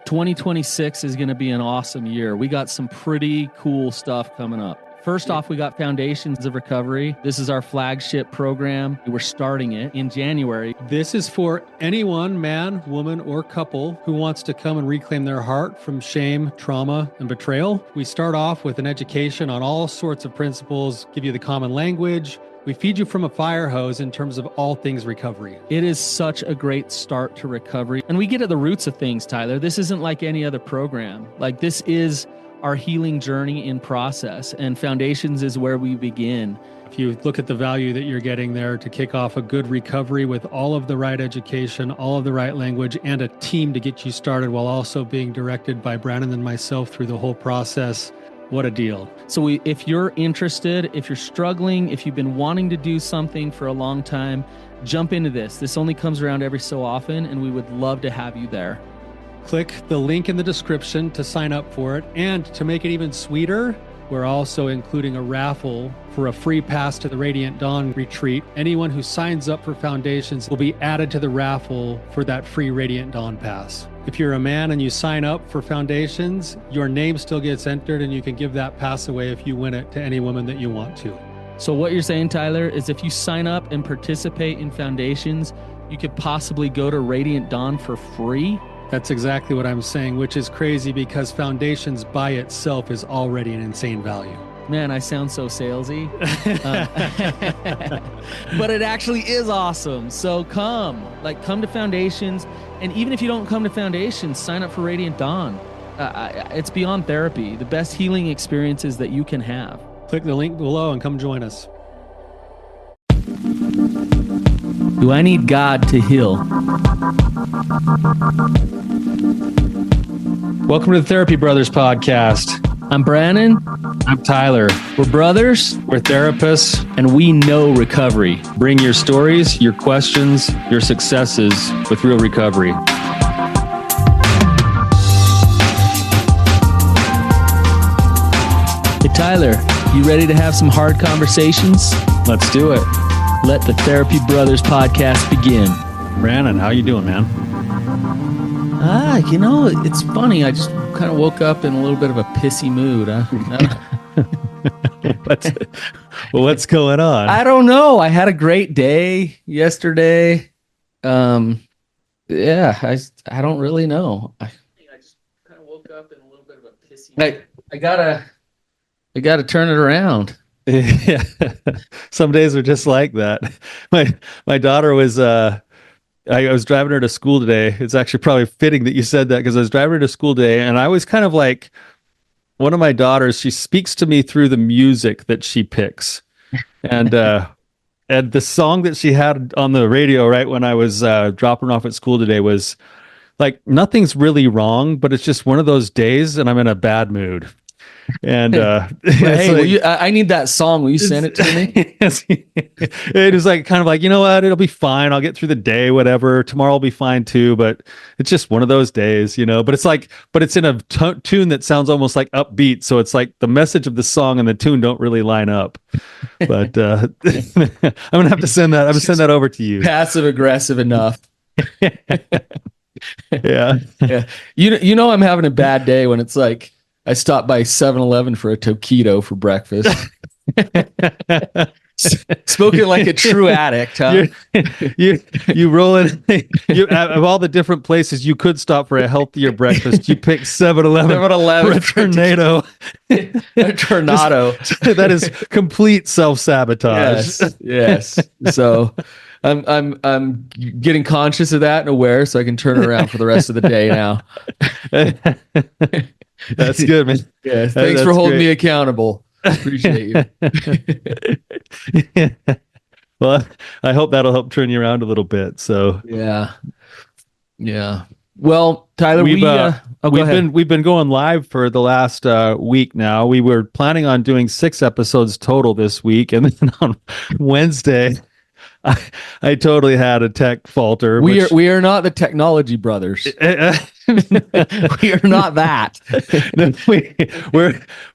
2026 is going to be an awesome year. We got some pretty cool stuff coming up. First off, we got Foundations of Recovery. This is our flagship program. We're starting it in January. This is for anyone, man, woman, or couple who wants to come and reclaim their heart from shame, trauma, and betrayal. We start off with an education on all sorts of principles, give you the common language. We feed you from a fire hose in terms of all things recovery. It is such a great start to recovery. And we get at the roots of things, Tyler. This isn't like any other program. Like, this is our healing journey in process, and Foundations is where we begin. If you look at the value that you're getting there to kick off a good recovery with all of the right education, all of the right language, and a team to get you started while also being directed by Brannon and myself through the whole process, what a deal. So if you're interested, if you're struggling, if you've been wanting to do something for a long time, jump into this. This only comes around every so often, and we would love to have you there. Click the link in the description to sign up for it. And to make it even sweeter, we're also including a raffle for a free pass to the Radiant Dawn retreat. Anyone who signs up for Foundations will be added to the raffle for that free Radiant Dawn pass. If you're a man and you sign up for Foundations, your name still gets entered, and you can give that pass away if you win it to any woman that you want to. So what you're saying, Tyler, is if you sign up and participate in Foundations, you could possibly go to Radiant Dawn for free? That's exactly what I'm saying, which is crazy because Foundations by itself is already an insane value. Man, I sound so salesy. But it actually is awesome. So come to Foundations. And even if you don't come to Foundations, sign up for Radiant Dawn. It's beyond therapy, the best healing experiences that you can have. Click the link below and come join us. Do I need God to heal? Welcome to the Therapy Brothers podcast. I'm Brannon. I'm Tyler. We're brothers. We're therapists. And we know recovery. Bring your stories, your questions, your successes with real recovery. Hey, Tyler, you ready to have some hard conversations? Let's do it. Let the Therapy Brothers podcast begin. Brannon, how you doing, man? It's funny. I just kind of woke up in a little bit of a pissy mood. What's going on? I don't know. I had a great day yesterday. I don't really know. I just kind of woke up in a little bit of a pissy mood. I gotta turn it around. Yeah. Some days are just like that. My daughter was I was driving her to school today. It's actually probably fitting that you said that, because I was driving her to school today, and I was kind of like, one of my daughters, she speaks to me through the music that she picks. And and the song that she had on the radio right when I was dropping her off at school today was like, nothing's really wrong, but it's just one of those days and I'm in a bad mood. And hey, I need that song. Will you send it to me? It was like, kind of like, you know what, it'll be fine, I'll get through the day, whatever, tomorrow will be fine too, but it's just one of those days, but it's in a tune that sounds almost like upbeat, so it's like the message of the song and the tune don't really line up. But I'm gonna have to send that. I'm gonna send that over to you. Passive aggressive enough. Yeah. I'm having a bad day when it's like I stopped by 7-Eleven for a taquito for breakfast. Spoken like a true addict, huh? You roll in. Of all the different places you could stop for a healthier breakfast, you pick 7-Eleven for a tornado. A tornado. That is complete self-sabotage. Yes. So I'm getting conscious of that and aware, so I can turn it around for the rest of the day now. That's good, man. Yeah, thanks for holding me accountable. Appreciate you. Well, I hope that'll help turn you around a little bit. So yeah. Well, Tyler, we've been going live for the last week now. We were planning on doing 6 episodes total this week, and then on Wednesday, I totally had a tech falter, We are which we are not the technology brothers. We are not that. no,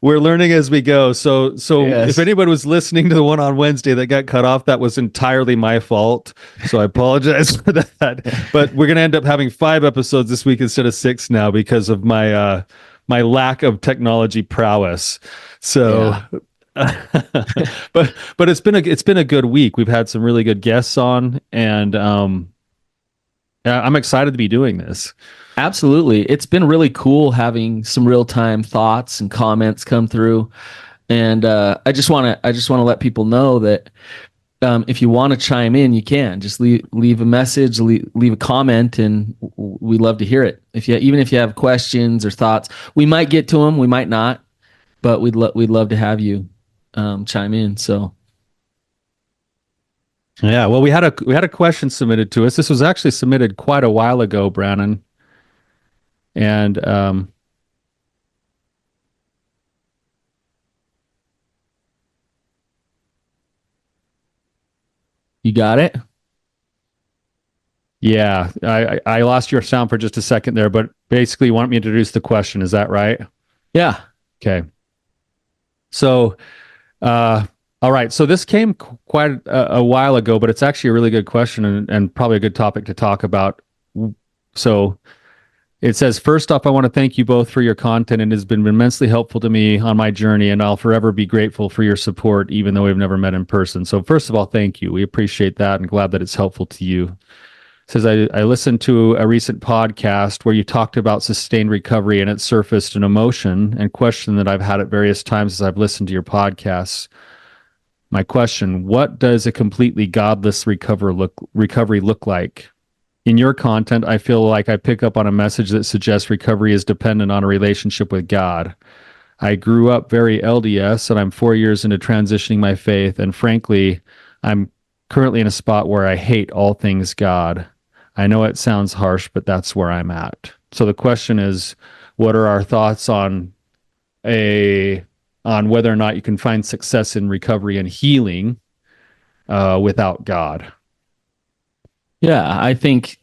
we're learning as we go. So if Yes. anyone was listening to the one on Wednesday that got cut off, that was entirely my fault. So I apologize for that. But we're gonna end up having 5 episodes this week instead of 6 now because of my lack of technology prowess. So Yeah. but it's been a good week. We've had some really good guests on, and yeah, I'm excited to be doing this. Absolutely. It's been really cool having some real-time thoughts and comments come through. And I just want to let people know that if you want to chime in, you can just leave a message, leave a comment, and we love to hear it. Even if you have questions or thoughts, we might get to them, we might not, but we'd love to have you chime in. So Yeah, well, we had a question submitted to us. This was actually submitted quite a while ago, Brannon, and you got it? yeah, I lost your sound for just a second there, but basically, you want me to introduce the question? Is that right? Yeah. Okay. So, uh, all right. So this came quite a while ago, but it's actually a really good question and probably a good topic to talk about. So it says, first off, I want to thank you both for your content. It has been immensely helpful to me on my journey, and I'll forever be grateful for your support, even though we've never met in person. So first of all, thank you. We appreciate that and glad that it's helpful to you. It says, I listened to a recent podcast where you talked about sustained recovery, and it surfaced an emotion and question that I've had at various times as I've listened to your podcasts. My question, what does a completely godless recovery look like? In your content, I feel like I pick up on a message that suggests recovery is dependent on a relationship with God. I grew up very LDS, and I'm 4 years into transitioning my faith, and frankly, I'm currently in a spot where I hate all things God. I know it sounds harsh, but that's where I'm at. So the question is, what are our thoughts a on whether or not you can find success in recovery and healing without God? Yeah, I think,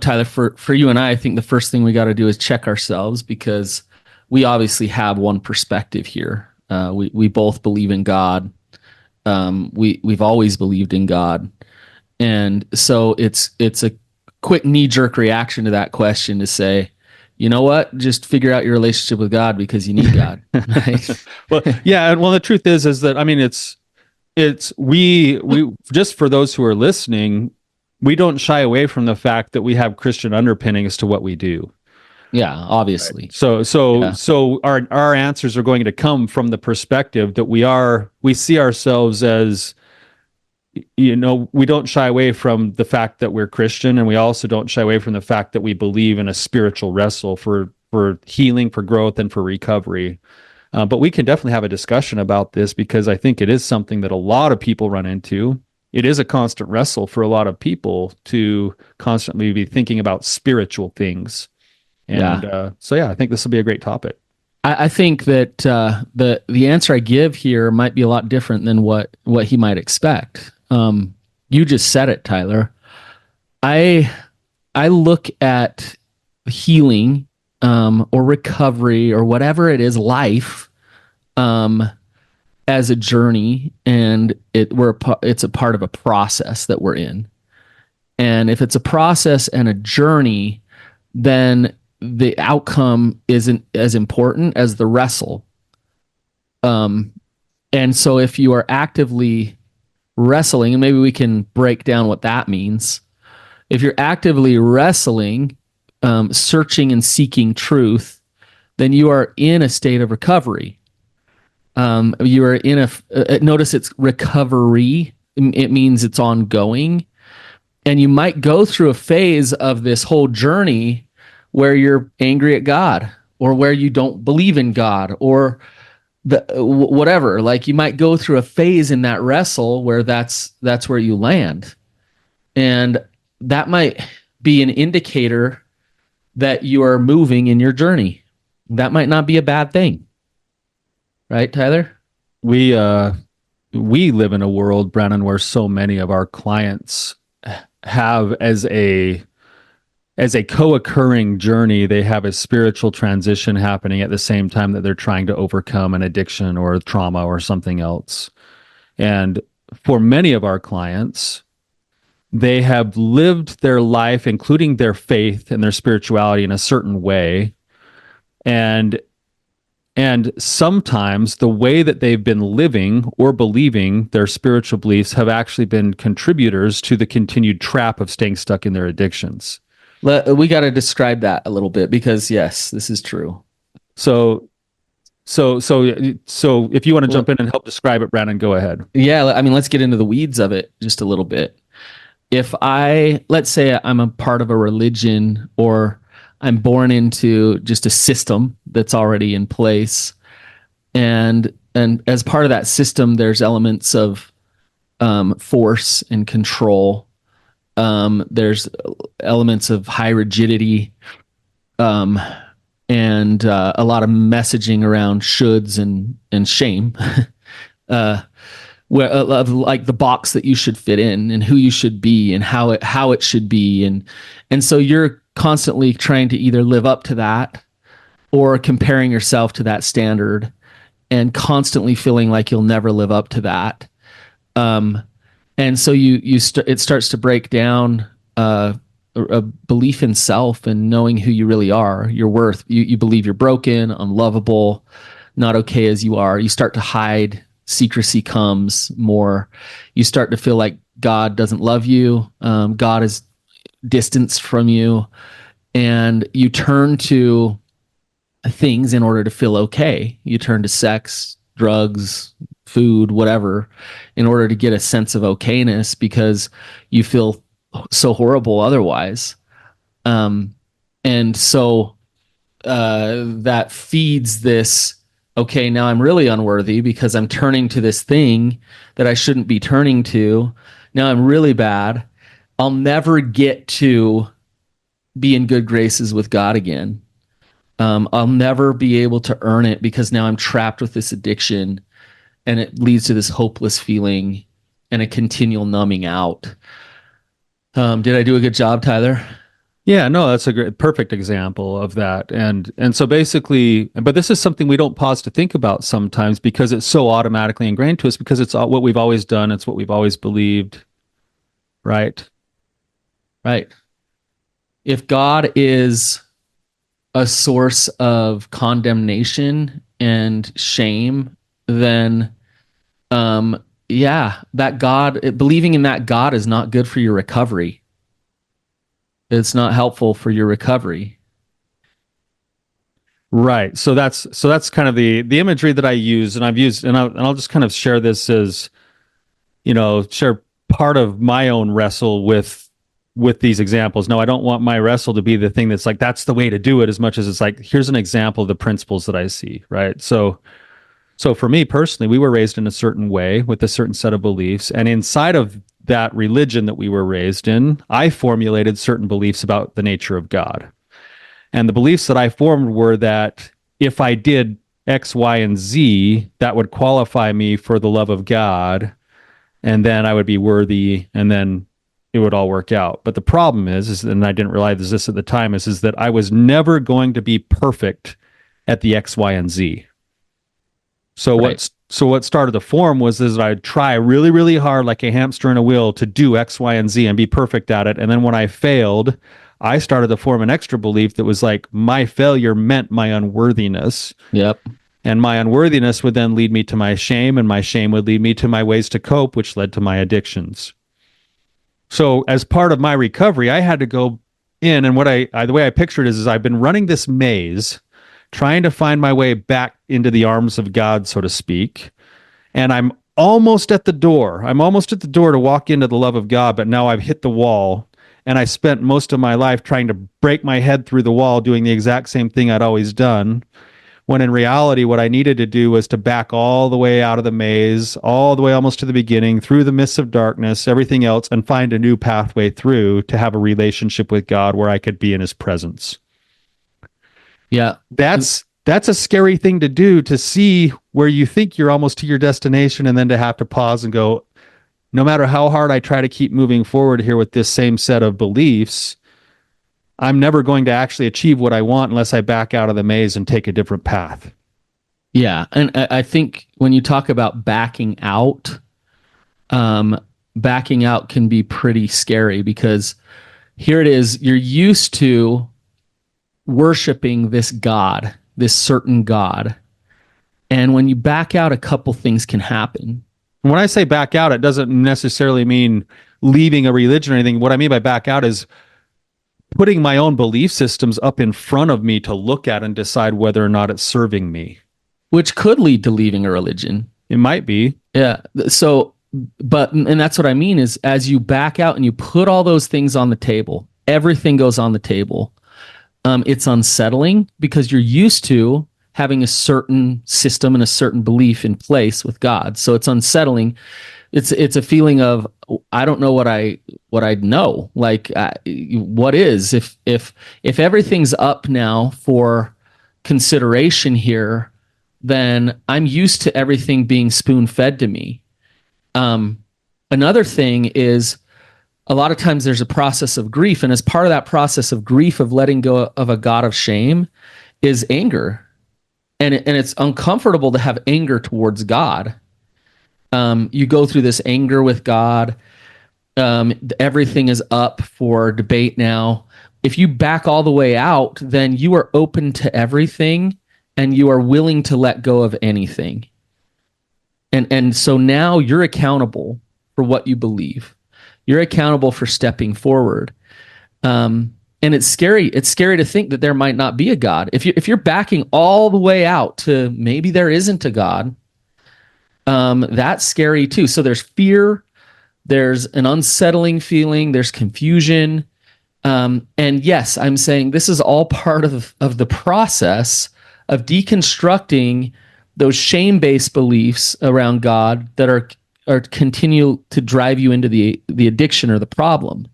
Tyler, for you and I think the first thing we got to do is check ourselves because we obviously have one perspective here. We both believe in God. We've always believed in God, and so it's a quick knee jerk reaction to that question to say, you know what, just figure out your relationship with God because you need God, right? Well, yeah, and well, the truth is that I mean, it's we just for those who are listening, we don't shy away from the fact that we have Christian underpinnings to what we do. Yeah, obviously. Yeah, So our answers are going to come from the perspective that we see ourselves as, we don't shy away from the fact that we're Christian, and we also don't shy away from the fact that we believe in a spiritual wrestle for healing, for growth, and for recovery. But we can definitely have a discussion about this because I think it is something that a lot of people run into. It is a constant wrestle for a lot of people to constantly be thinking about spiritual things. And yeah. so, yeah, I think this will be a great topic. I think that the answer I give here might be a lot different than what he might expect. You just said it, Tyler. I I look at healing or recovery or whatever it is, life, um, as a journey, and it's a part of a process that we're in. And if it's a process and a journey, then the outcome isn't as important as the wrestle. Um, and so if you are actively wrestling, and maybe we can break down what that means. If you're actively wrestling, searching and seeking truth, then you are in a state of recovery. You are in notice it's recovery. It means it's ongoing. And you might go through a phase of this whole journey where you're angry at God or where you don't believe in God or whatever. Like you might go through a phase in that wrestle where that's where you land. And that might be an indicator that you are moving in your journey. That might not be a bad thing. Right, Tyler? We we live in a world, Brannon, where so many of our clients have as a co-occurring journey, they have a spiritual transition happening at the same time that they're trying to overcome an addiction or a trauma or something else. And for many of our clients, they have lived their life, including their faith and their spirituality, in a certain way. And sometimes the way that they've been living or believing their spiritual beliefs have actually been contributors to the continued trap of staying stuck in their addictions. We got to describe that a little bit because yes, this is true. So if you want to jump in and help describe it, Brandon, go ahead. Yeah, I mean, let's get into the weeds of it just a little bit. Let's say I'm a part of a religion, or I'm born into just a system that's already in place, and as part of that system, there's elements of force and control. There's elements of high rigidity, and a lot of messaging around shoulds and shame. Like the box that you should fit in and who you should be and how it should be, and so you're constantly trying to either live up to that or comparing yourself to that standard and constantly feeling like you'll never live up to that. And so it starts to break down a belief in self and knowing who you really are, your worth. You believe you're broken, unlovable, not okay as you are. You start to hide. Secrecy comes more. You start to feel like God doesn't love you. God is distanced from you, and you turn to things in order to feel okay. You turn to sex, drugs, food, whatever, in order to get a sense of okayness because you feel so horrible otherwise. And so that feeds this, okay, now I'm really unworthy because I'm turning to this thing that I shouldn't be turning to. Now I'm really bad. I'll never get to be in good graces with God again. I'll never be able to earn it because now I'm trapped with this addiction, and it leads to this hopeless feeling and a continual numbing out. Did I do a good job, Tyler? Yeah, no, that's a perfect example of that. And so basically, but this is something we don't pause to think about sometimes because it's so automatically ingrained to us because it's what we've always done. It's what we've always believed. Right? Right. If God is a source of condemnation and shame, then that God, believing in that God is not good for your recovery. It's not helpful for your recovery. Right. So that's kind of the imagery that I use, and I've used, and I'll just kind of share this as, share part of my own wrestle with these examples. No, I don't want my wrestle to be the thing that's like, that's the way to do it, as much as it's like, here's an example of the principles that I see. Right. So for me personally, we were raised in a certain way with a certain set of beliefs. And inside of that religion that we were raised in, I formulated certain beliefs about the nature of God. And the beliefs that I formed were that if I did X, Y, and Z, that would qualify me for the love of God. And then I would be worthy, and then it would all work out. But the problem is and I didn't realize this at the time, is that I was never going to be perfect at the X, Y, and Z. So right. What started to form was I'd try really, really hard like a hamster in a wheel to do X, Y, and Z and be perfect at it. And then when I failed, I started to form an extra belief that was like my failure meant my unworthiness. Yep. And my unworthiness would then lead me to my shame, and my shame would lead me to my ways to cope, which led to my addictions. So as part of my recovery, I had to go in, and the way I picture it is I've been running this maze, trying to find my way back into the arms of God, so to speak. And I'm almost at the door. I'm almost at the door to walk into the love of God, but now I've hit the wall. And I spent most of my life trying to break my head through the wall, doing the exact same thing I'd always done. When in reality, what I needed to do was to back all the way out of the maze, all the way almost to the beginning, through the mists of darkness, everything else, and find a new pathway through to have a relationship with God where I could be in his presence. Yeah. That's That's a scary thing to do, to see where you think you're almost to your destination and then to have to pause and go, no matter how hard I try to keep moving forward here with this same set of beliefs, I'm never going to actually achieve what I want unless I back out of the maze and take a different path. Yeah. And I think when you talk about backing out can be pretty scary, because here it is, you're used to worshiping this God, this certain God. And when you back out, a couple things can happen. When I say back out, it doesn't necessarily mean leaving a religion or anything. What I mean by back out is putting my own belief systems up in front of me to look at and decide whether or not it's serving me. Which could lead to leaving a religion. It might be. Yeah. So, and that's what I mean is, as you back out and you put all those things on the table, everything goes on the table. It's unsettling because you're used to having a certain system and a certain belief in place with God. So it's unsettling. It's a feeling of, I don't know what I know. Like, what is, if everything's up now for consideration here, then I'm used to everything being spoon fed to me. Another thing is, a lot of times there's a process of grief, and as part of that process of grief, of letting go of a God of shame, is anger, and it's uncomfortable to have anger towards God. You go through this anger with God. Everything is up for debate now. If you back all the way out, then you are open to everything, and you are willing to let go of anything. And so now you're accountable for what you believe. You're accountable for stepping forward. And it's scary. It's scary to think that there might not be a God. If you're backing all the way out to maybe there isn't a God, that's scary too. So there's fear, there's an unsettling feeling, there's confusion. And yes, I'm saying this is all part of the process of deconstructing those shame-based beliefs around God that are continue to drive you into the addiction or the problem.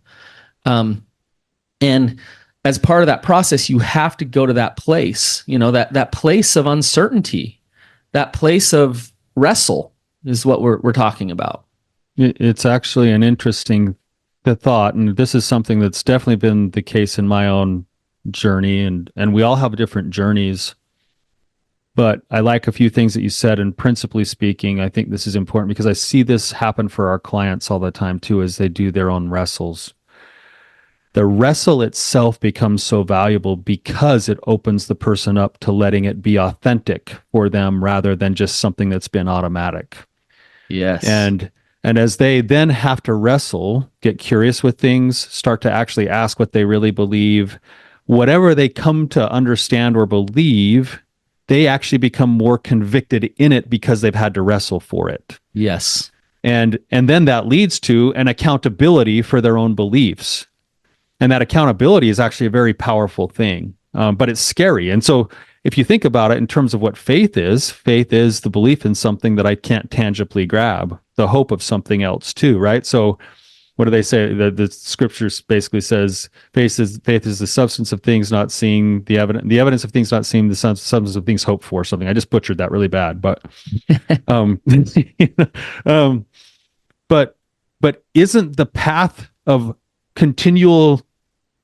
And as part of that process, you have to go to that place, that place of uncertainty, that place of wrestle is what we're talking about. It's actually an interesting thought, and this is something that's definitely been the case in my own journey, and we all have different journeys. But I like a few things that you said, and principally speaking, I think this is important because I see this happen for our clients all the time too, as they do their own wrestles. The wrestle itself becomes so valuable because it opens the person up to letting it be authentic for them rather than just something that's been automatic. Yes. And as they then have to wrestle, get curious with things, start to actually ask what they really believe, whatever they come to understand or believe, they actually become more convicted in it because they've had to wrestle for it. Yes. And then that leads to an accountability for their own beliefs. And that accountability is actually a very powerful thing, but it's scary. And so if you think about it in terms of what faith is the belief in something that I can't tangibly grab, the hope of something else too, right? So what do they say? The scriptures basically says faith is the substance of things not seen, the evidence of things not seen, the substance of things hoped for. Something I just butchered that really bad, but but isn't the path of continual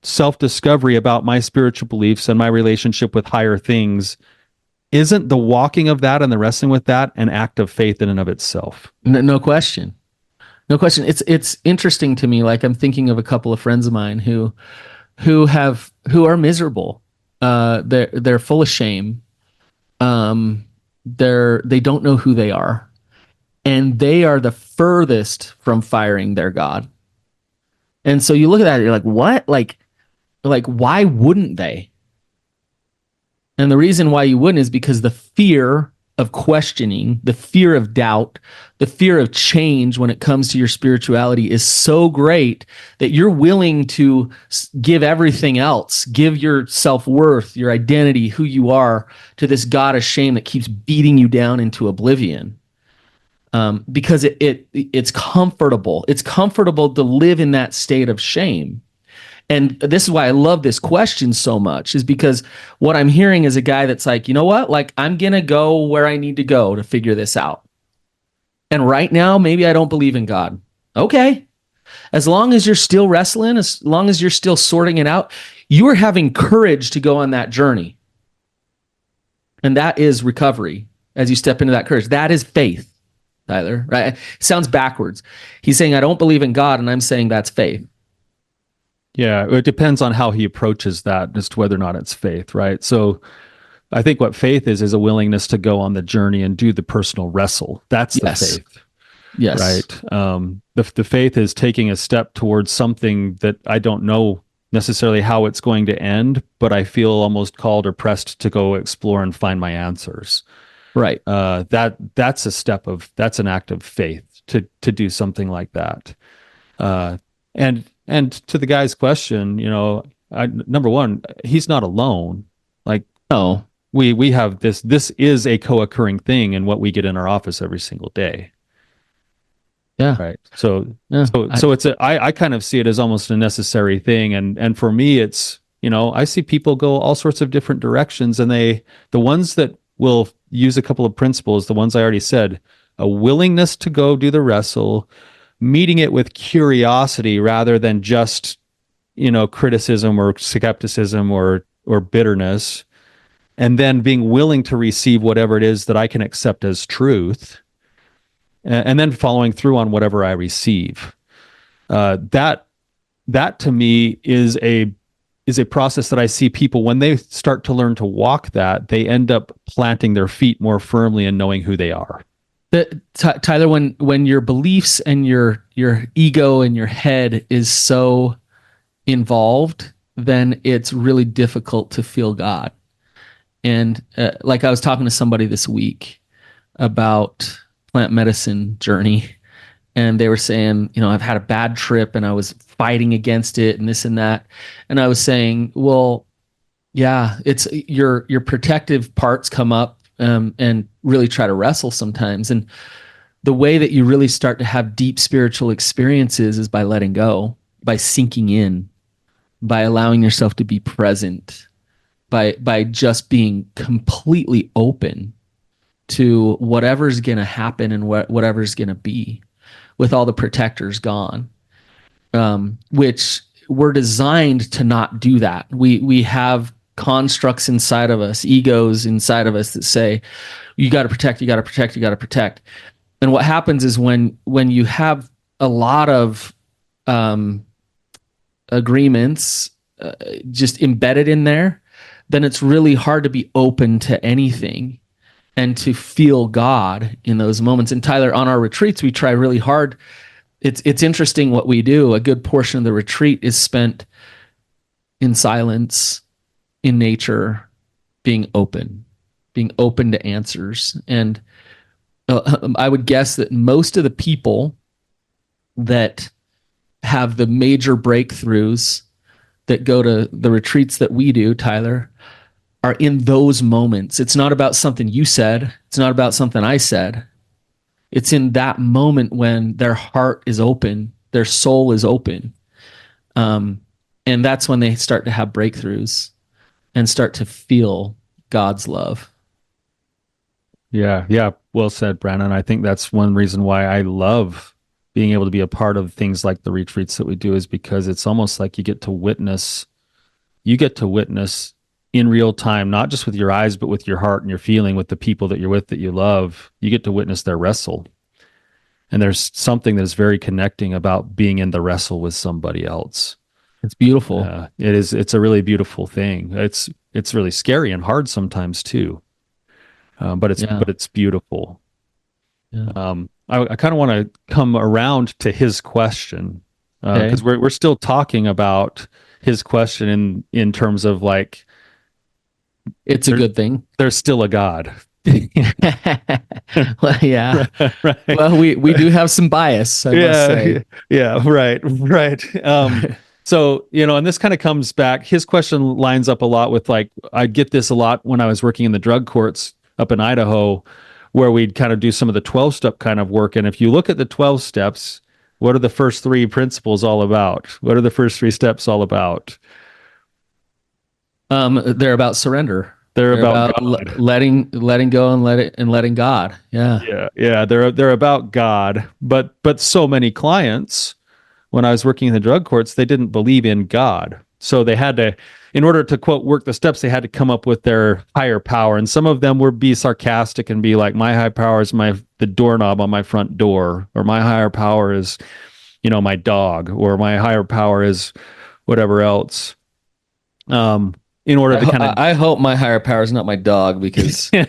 self-discovery about my spiritual beliefs and my relationship with higher things, isn't the walking of that and the wrestling with that an act of faith in and of itself? No question. No question. It's interesting to me. Like, I'm thinking of a couple of friends of mine who are miserable. They're full of shame. They don't know who they are, and they are the furthest from firing their God. And so you look at that, you're like, what? Like why wouldn't they? And the reason why you wouldn't is because the fear of questioning, the fear of doubt, the fear of change when it comes to your spirituality is so great that you're willing to give everything else, give your self-worth, your identity, who you are, to this God of shame that keeps beating you down into oblivion. Because it's comfortable. It's comfortable to live in that state of shame. And this is why I love this question so much, is because what I'm hearing is a guy that's like, you know what? Like, I'm going to go where I need to go to figure this out. And right now, maybe I don't believe in God. Okay. As long as you're still wrestling, as long as you're still sorting it out, you are having courage to go on that journey. And that is recovery as you step into that courage. That is faith, Tyler, right? It sounds backwards. He's saying, I don't believe in God, and I'm saying that's faith. Yeah, it depends on how he approaches that as to whether or not it's faith, right? So I think what faith is a willingness to go on the journey and do the personal wrestle. That's the faith. Yes. Right. The faith is taking a step towards something that I don't know necessarily how it's going to end, but I feel almost called or pressed to go explore and find my answers. Right. That's an act of faith to do something like that. And to the guy's question, number one, he's not alone. Like, no, we have this is a co-occurring thing in what we get in our office every single day. Yeah. Right. So I kind of see it as almost a necessary thing. And for me, it's, I see people go all sorts of different directions, and the ones that will use a couple of principles, the ones I already said, a willingness to go do the wrestle, meeting it with curiosity rather than just, criticism or skepticism or bitterness, and then being willing to receive whatever it is that I can accept as truth, and then following through on whatever I receive. That to me is a process that I see people, when they start to learn to walk that, they end up planting their feet more firmly and knowing who they are. Tyler, when your beliefs and your ego and your head is so involved, then it's really difficult to feel God. And like I was talking to somebody this week about plant medicine journey, and they were saying, I've had a bad trip and I was fighting against it and this and that. And I was saying, well, yeah, it's your protective parts come up and really try to wrestle sometimes. And the way that you really start to have deep spiritual experiences is by letting go, by sinking in, by allowing yourself to be present, by just being completely open to whatever's going to happen and whatever's going to be, with all the protectors gone, which we're designed to not do that. We have constructs inside of us, egos inside of us that say, you got to protect, you got to protect, you got to protect. And what happens is when you have a lot of agreements just embedded in there, then it's really hard to be open to anything and to feel God in those moments. And Tyler, on our retreats, we try really hard. It's interesting what we do. A good portion of the retreat is spent in silence, in nature, being open to answers. And I would guess that most of the people that have the major breakthroughs that go to the retreats that we do, Tyler, are in those moments. It's not about something you said. It's not about something I said. It's in that moment when their heart is open, their soul is open. And that's when they start to have breakthroughs and start to feel God's love. Yeah. Well said, Brannon. I think that's one reason why I love being able to be a part of things like the retreats that we do, is because it's almost like you get to witness in real time, not just with your eyes, but with your heart and your feeling, with the people that you're with, that you love. You get to witness their wrestle. And there's something that is very connecting about being in the wrestle with somebody else. It's beautiful. It is. It's a really beautiful thing. It's really scary and hard sometimes too. But it's beautiful. Yeah. I kind of want to come around to his question, because we're still talking about his question in terms of like, it's a good thing. There's still a God. Well, yeah. Right. Well, we do have some bias, I must say. Yeah. Right. So, and this kind of comes back. His question lines up a lot with, like, I get this a lot when I was working in the drug courts up in Idaho, where we'd kind of do some of the 12-step kind of work. And if you look at the 12 steps, What are the first three principles all about? What are the first three steps all about? They're about surrender. They're They're about about God. letting go and letting God. Yeah. Yeah, they're about God. But so many clients, when I was working in the drug courts, they didn't believe in God. So they had to, in order to quote work the steps, they had to come up with their higher power. And some of them would be sarcastic and be like, my high power is the doorknob on my front door, or my higher power is, my dog, or my higher power is whatever else. In order to kind of I hope my higher power is not my dog, because yeah,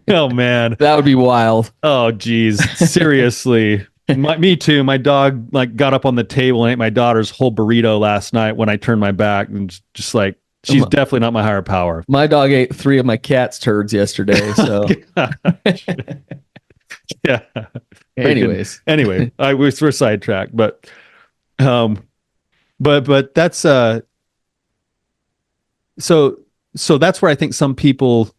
oh man. that would be wild. Oh geez. Seriously. Me too. My dog like got up on the table and ate my daughter's whole burrito last night when I turned my back, and just like, she's definitely not my higher power. My dog ate 3 of my cat's turds yesterday. So yeah. anyways, Anyway, we're sidetracked, but that's so that's where I think some people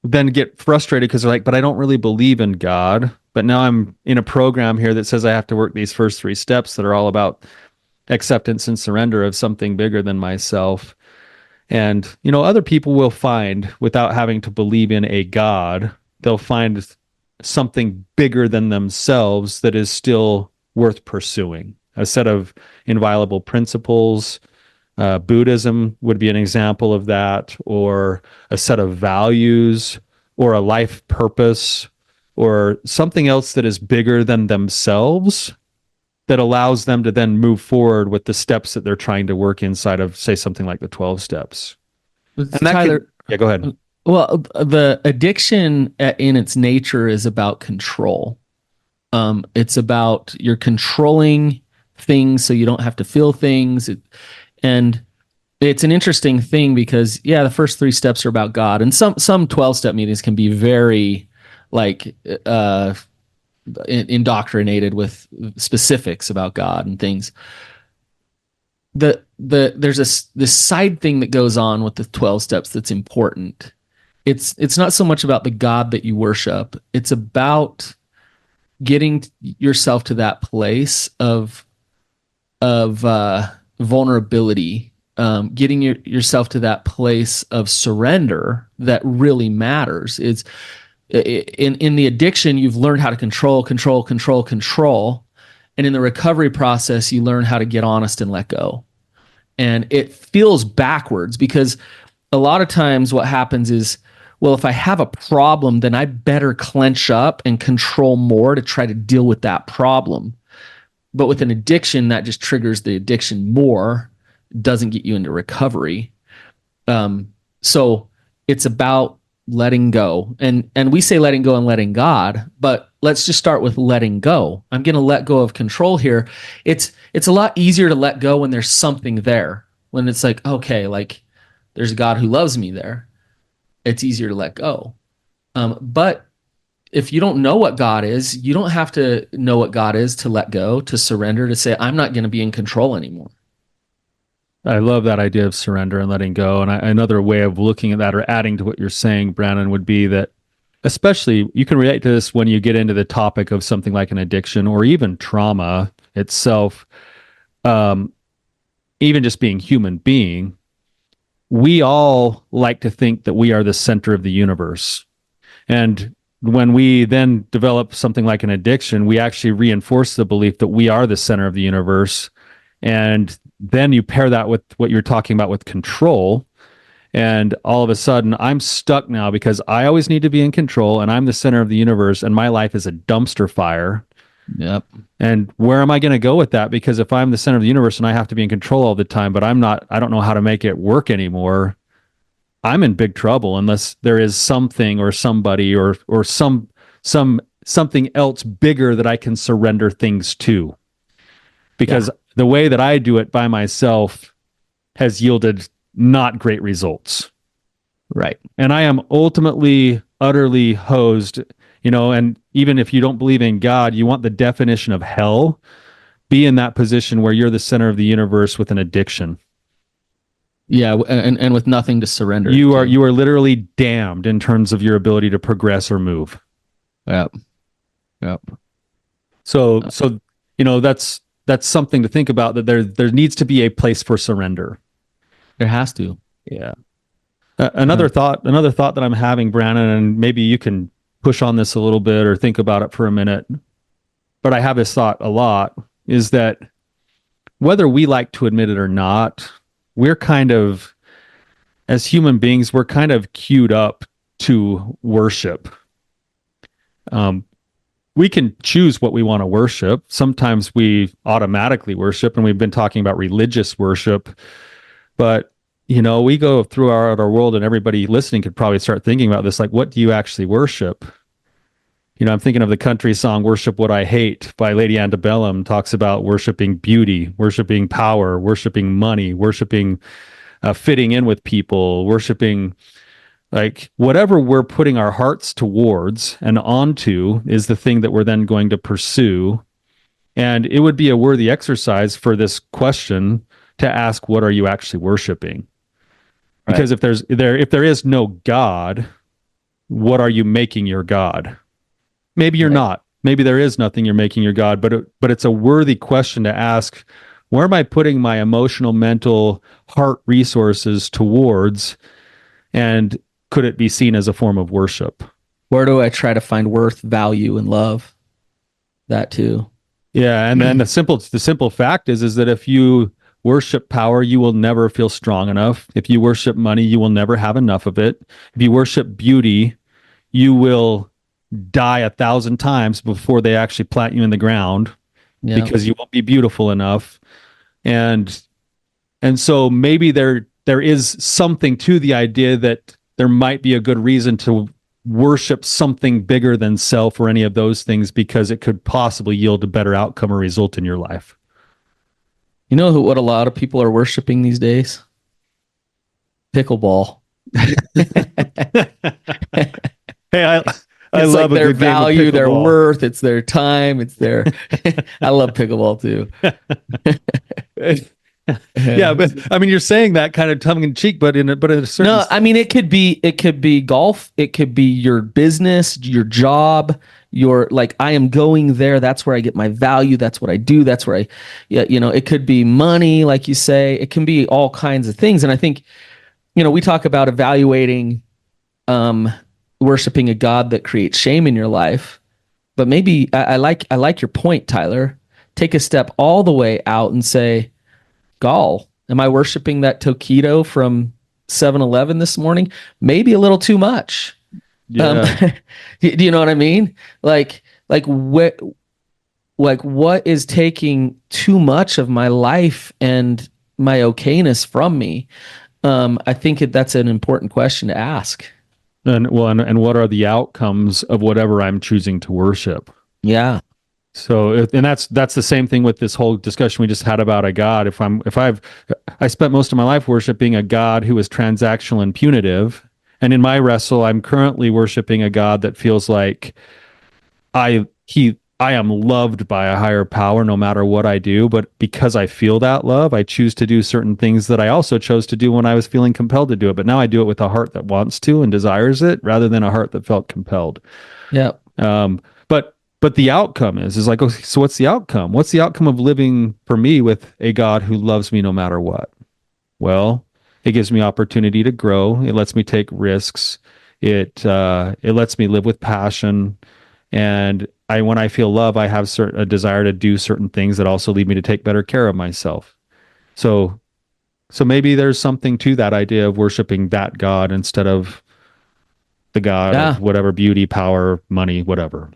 then get frustrated, because they're like, but I don't really believe in God. But now I'm in a program here that says I have to work these first 3 steps that are all about acceptance and surrender of something bigger than myself. And, other people will find, without having to believe in a God, they'll find something bigger than themselves that is still worth pursuing. A set of inviolable principles. Buddhism would be an example of that, or a set of values, or a life purpose, or something else that is bigger than themselves, that allows them to then move forward with the steps that they're trying to work inside of, say, something like the 12 steps. And that Tyler, yeah, go ahead. well, the addiction in its nature is about control. It's about you're controlling things so you don't have to feel things. And it's an interesting thing because, yeah, the first 3 steps are about God, and some 12-step meetings can be very like indoctrinated with specifics about God and things. There's this side thing that goes on with the 12 steps that's important. It's not so much about the God that you worship. It's about getting yourself to that place of vulnerability, getting yourself to that place of surrender that really matters. Is in the addiction, you've learned how to control, and in the recovery process, you learn how to get honest and let go. And it feels backwards, because a lot of times what happens is, well, if I have a problem, then I better clench up and control more to try to deal with that problem. But with an addiction, that just triggers the addiction more, doesn't get you into recovery. So it's about letting go. And we say letting go and letting God, but let's just start with letting go. I'm going to let go of control here. It's a lot easier to let go when there's something there. When it's like, okay, like there's a God who loves me there. It's easier to let go. But if you don't know what God is, you don't have to know what God is to let go, to surrender, to say, I'm not going to be in control anymore. I love that idea of surrender and letting go. And another way of looking at that, or adding to what you're saying, Brannon, would be that, especially you can relate to this when you get into the topic of something like an addiction or even trauma itself, even just being human being. We all like to think that we are the center of the universe. And when we then develop something like an addiction, we actually reinforce the belief that we are the center of the universe. And then you pair that with what you're talking about with control. And all of a sudden, I'm stuck now because I always need to be in control, and I'm the center of the universe, and my life is a dumpster fire. Yep. And where am I going to go with that? Because if I'm the center of the universe and I have to be in control all the time, but I don't know how to make it work anymore, I'm in big trouble unless there is something or somebody or something else bigger that I can surrender things to. Because the way that I do it by myself has yielded not great results. Right. And I am ultimately, utterly hosed, and even if you don't believe in God, you want the definition of hell, be in that position where you're the center of the universe with an addiction. Yeah, and with nothing to surrender. You are literally damned in terms of your ability to progress or move. Yep. So that's something to think about, that there needs to be a place for surrender. There has to. Yeah. Yeah. Another thought that I'm having, Brannon, and maybe you can push on this a little bit or think about it for a minute, but I have this thought a lot, is that whether we like to admit it or not, we're kind of, as human beings, we're kind of queued up to worship. Um, we can choose what we want to worship. Sometimes we automatically worship, and we've been talking about religious worship, but we go through our world, and everybody listening could probably start thinking about this, like, what do you actually worship? I'm thinking of the country song "Worship What I Hate" by Lady Antebellum. Talks about worshiping beauty, worshiping power, worshiping money, worshiping fitting in with people, worshiping, like, whatever we're putting our hearts towards and onto is the thing that we're then going to pursue. And it would be a worthy exercise for this question to ask, what are you actually worshiping? Because Right. if there is no God, what are you making your God? Maybe you're Right. not. Maybe there is nothing you're making your God, but it's a worthy question to ask. Where am I putting my emotional, mental, heart resources towards? And could it be seen as a form of worship? Where do I try to find worth, value, and love? That too. Yeah, and then the simple fact is that if you worship power, you will never feel strong enough. If you worship money, you will never have enough of it. If you worship beauty, you will die 1,000 times before they actually plant you in the ground, Yeah. because you won't be beautiful enough. And so maybe there is something to the idea that there might be a good reason to worship something bigger than self or any of those things, because it could possibly yield a better outcome or result in your life. You know what a lot of people are worshiping these days? Pickleball. Hey, I It's like love a their good game of value, their pickleball. worth, it's their time, it's their I love pickleball too. Yeah, but I mean, you're saying that kind of tongue in cheek, but in a certain No, I mean it could be golf, it could be your business, your job, your like I am going there, that's where I get my value, that's what I do, that's where I yeah, it could be money like you say, it can be all kinds of things. And I think, we talk about evaluating um worshiping a God that creates shame in your life, but maybe I like your point, Tyler. Take a step all the way out and say, Gall, am I worshiping that taquito from 7-Eleven this morning? Maybe a little too much. yeah. Do you know what I mean? Like what is taking too much of my life and my okayness from me? I think that's an important question to ask. And what are the outcomes of whatever I'm choosing to worship? Yeah. So, and that's the same thing with this whole discussion we just had about a God. I spent most of my life worshiping a God who is transactional and punitive, and in my wrestle, I'm currently worshiping a God that feels like I am loved by a higher power no matter what I do, but because I feel that love, I choose to do certain things that I also chose to do when I was feeling compelled to do it. But now I do it with a heart that wants to and desires it, rather than a heart that felt compelled. Yeah. But the outcome is like, okay, so what's the outcome? What's the outcome of living for me with a God who loves me no matter what? Well, it gives me opportunity to grow. It lets me take risks. It lets me live with passion. And when I feel love, I have a desire to do certain things that also lead me to take better care of myself. So, so maybe there's something to that idea of worshiping that God instead of the God Yeah. of whatever beauty, power, money, whatever.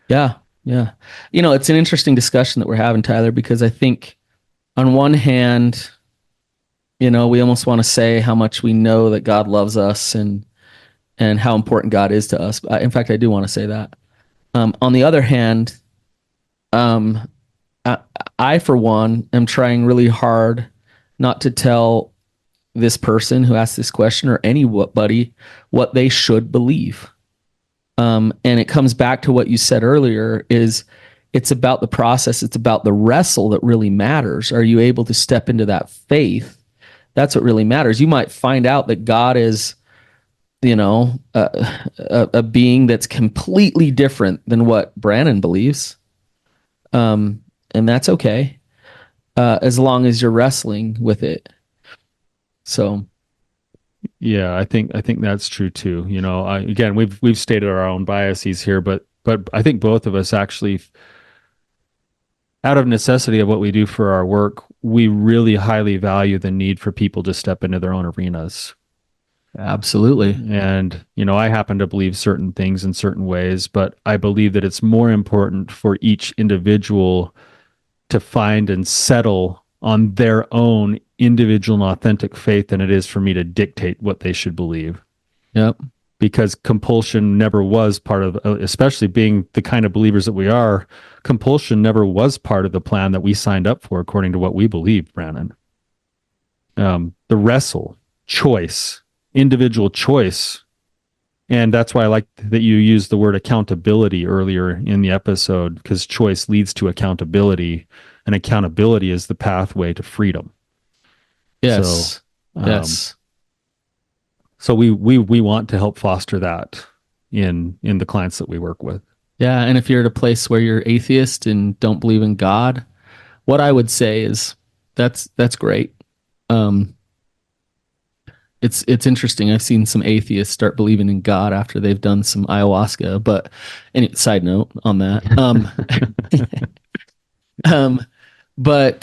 Yeah. Yeah. It's an interesting discussion that we're having, Tyler, because I think on one hand, we almost want to say how much we know that God loves us and how important God is to us. In fact, I do want to say that. On the other hand, um, I, I, for one, am trying really hard not to tell this person who asked this question or anybody what they should believe. And it comes back to what you said earlier: is it's about the process, it's about the wrestle that really matters. Are you able to step into that faith? That's what really matters. You might find out that God is, a being that's completely different than what Brannon believes. Um, and that's okay, as long as you're wrestling with it. So Yeah, I think that's true too. Again, we've stated our own biases here, but I think both of us actually, out of necessity of what we do for our work, we really highly value the need for people to step into their own arenas. absolutely. And, I happen to believe certain things in certain ways, but I believe that it's more important for each individual to find and settle on their own individual and authentic faith than it is for me to dictate what they should believe. Yep. Because compulsion never was part of, especially being the kind of believers that we are, compulsion never was part of the plan that we signed up for, according to what we believe, Brannon. The wrestle, choice, individual choice. And that's why I like that you used the word accountability earlier in the episode, because choice leads to accountability, and accountability is the pathway to freedom. Yes. So, Yes. So we want to help foster that in the clients that we work with. Yeah. And if you're at a place where you're atheist and don't believe in God, what I would say is that's great. It's interesting. I've seen some atheists start believing in God after they've done some ayahuasca. But any side note on that. But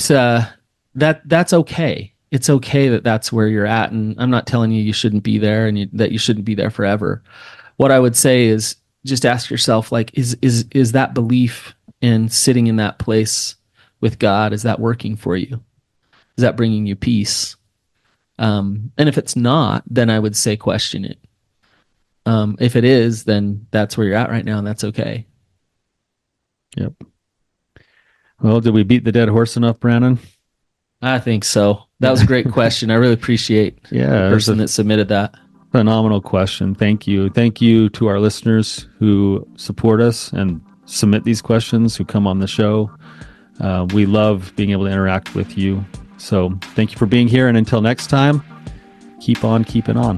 that's okay. It's okay that that's where you're at, and I'm not telling you shouldn't be there and that you shouldn't be there forever. What I would say is just ask yourself, like, is that belief and sitting in that place with God, is that working for you? Is that bringing you peace? And if it's not, then I would say question it. If it is, then that's where you're at right now, and that's okay. Yep. Well, did we beat the dead horse enough, Brannon? I think so. That was a great question. I really appreciate the person that submitted that. Phenomenal question. Thank you. Thank you to our listeners who support us and submit these questions, who come on the show. We love being able to interact with you. So thank you for being here. And until next time, keep on keeping on.